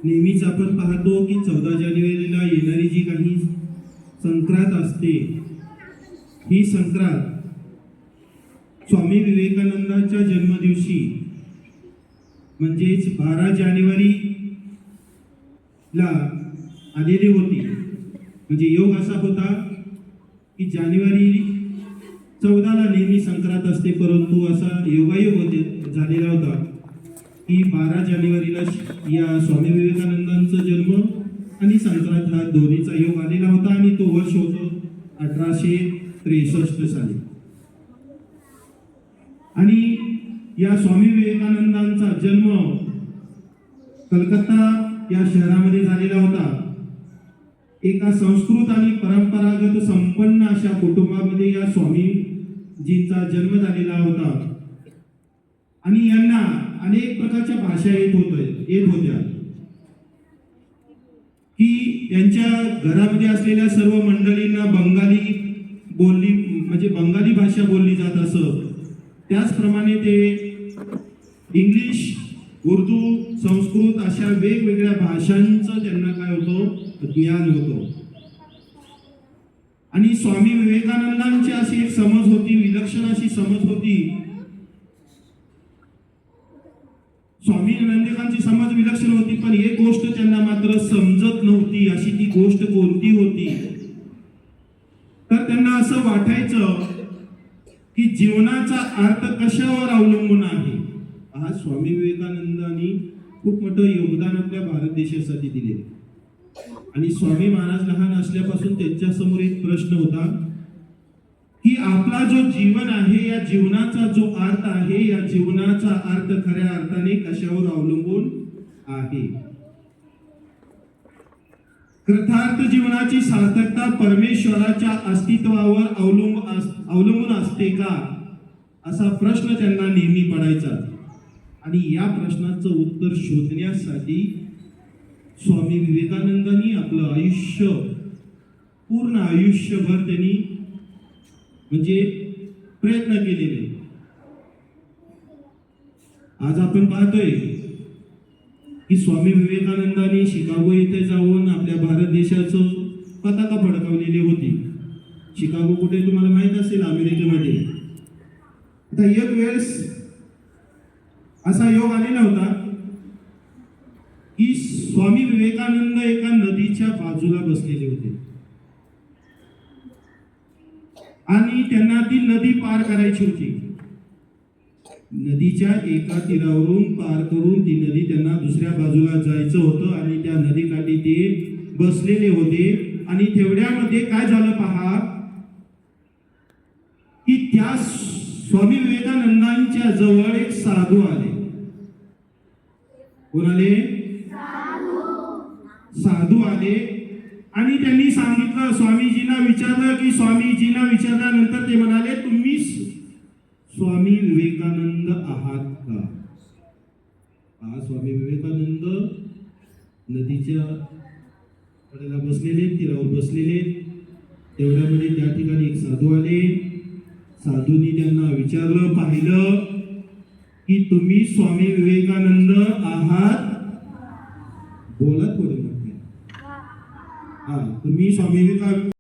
नेहमीच आपण पाहतो की 14 जानेवारीला येणारी जी काही संक्रांत असते, ही संक्रांत स्वामी विवेकानंदांच्या जन्मदिवशी म्हणजेच 12 जानेवारीला आलेली होती. म्हणजे योग असा होता की जानेवारी 14ला नेहमी संक्रांत असते, परंतु असा योगायोग झालेला होता की 12 जानेवारीला या स्वामी विवेकानंदांचा जन्म आणि संक्रांत हा दोन्हीचा योग आलेला होता आणि तो वर्ष होतो 1863 साली. आणि या स्वामी विवेकानंदांचा जन्म कलकत्ता या शहरामध्ये झालेला होता. एका संस्कृत आणि परंपरागत संपन्न अशा कुटुंबामध्ये या स्वामीजींचा जन्म झालेला होता. आणि यांना अनेक प्रकारच्या भाषा येत होत्या की यांच्या घरामध्ये असलेल्या सर्व मंडळींना बंगाली भाषा बोलली जात असत. त्याचप्रमाणे ते इंग्लिश, उर्दू, संस्कृत अशा वेगवेगळ्या भाषांचं त्यांना काय होतं, ज्ञान होतं. आणि स्वामी विवेकानंदांची अशी एक समज होती, विलक्षण अशी समज होती. स्वामी विवेकानंदांची समज विलक्षण होती, पण एक गोष्ट त्यांना मात्र समजत नव्हती. अशी ती गोष्ट कोणती होती, तर त्यांना असं वाटायचं की जीवनाचा अर्थ कशावर अवलंबून आहे. हा स्वामी विवेकानंदांनी खूप मोठं योगदान आपल्या भारत देशासाठी दिले. आणि स्वामी महाराज लहान असल्यापासून त्यांच्या समोर एक प्रश्न होता की आपला जो जीवन आहे, या जीवनाचा जो अर्थ आहे, या जीवनाचा अर्थ खऱ्या अर्थाने कशावर अवलंबून आहे. कृतार्थ जीवनाची सार्थकता परमेश्वराच्या अस्तित्वावर अवलंबून असते का, असा प्रश्न त्यांना नेहमी पडायचा. आणि या प्रश्नाचं उत्तर शोधण्यासाठी स्वामी विवेकानंदांनी आपलं आयुष्य, पूर्ण आयुष्यभर त्यांनी म्हणजे प्रयत्न केलेले. आज आपण पाहतोय की स्वामी विवेकानंदांनी शिकागो येथे जाऊन आपल्या भारत देशाचं पताका फडकवलेली होती. शिकागो कुठे तुम्हाला माहित असेल, अमेरिकेमध्ये. आता एक वेळेस असा योग आलेला होता की स्वामी विवेकानंद एका नदीच्या बाजूला बसलेले होते आणि त्यांना ती नदी पार करायची होती. नदीच्या एका तीरावरून पार करून ती नदी त्यांना दुसऱ्या बाजूला जायचं होतं आणि त्या नदीकाठी ते बसलेले होते. आणि तेवढ्यामध्ये काय झालं पहा की त्या स्वामी विवेकानंदांच्या जवळ एक साधू आले. कोण आले? साधू आले. आणि त्यांनी सांगितलं, स्वामीजींना विचारलं की स्वामीजींना विचारल्यानंतर ते म्हणाले, तुम्ही स्वामी विवेकानंद आहात का? हा स्वामी विवेकानंद नदीच्या कडेला बसलेले, तीरावर बसलेले. तेवढ्यामध्ये त्या ठिकाणी एक साधू आले. साधूंनी त्यांना विचारलं, पाहिलं की तुम्ही स्वामी विवेकानंद आहात? बोला थोडं मोठे. हा, तुम्ही स्वामी विवेकानंद